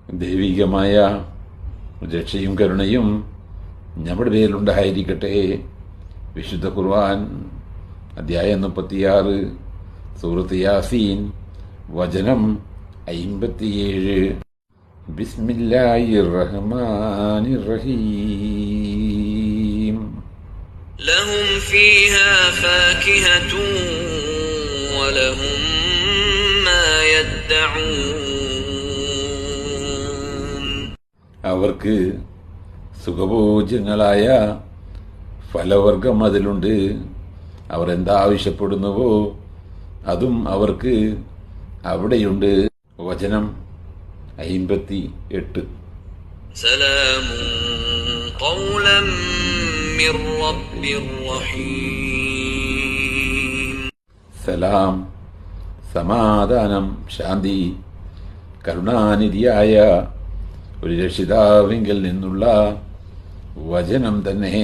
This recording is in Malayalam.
ദൈവികമായ രക്ഷയും കരുണയും നമ്മുടെ പേരിലുണ്ടായിരിക്കട്ടെ. വിശുദ്ധ ഖുർആൻ അധ്യായം 36 സൂറത്ത് യാസീൻ വചനം 57. ബിസ്മില്ലാഹിർ റഹ്മാനിർ റഹീം. ലഹും ഫീഹാ ഫാകിഹതുൻ വലഹും മാ യദ്ദഊൻ. അവർക്ക് സുഖഭോജ്യങ്ങളായ ഫലവർഗം അതിലുണ്ട്. അവർ എന്താവശ്യപ്പെടുന്നുവോ അതും അവർക്ക് അവിടെയുണ്ട്. വചനം 58. സലാമുൻ ഖൗലൻ മിർ റബ്ബിർ റഹീം. സലാം, സമാധാനം, ശാന്തി, കരുണാനിധിയായ ഒരു രക്ഷിതാവിങ്കിൽ നിന്നുള്ള വചനം തന്നെ.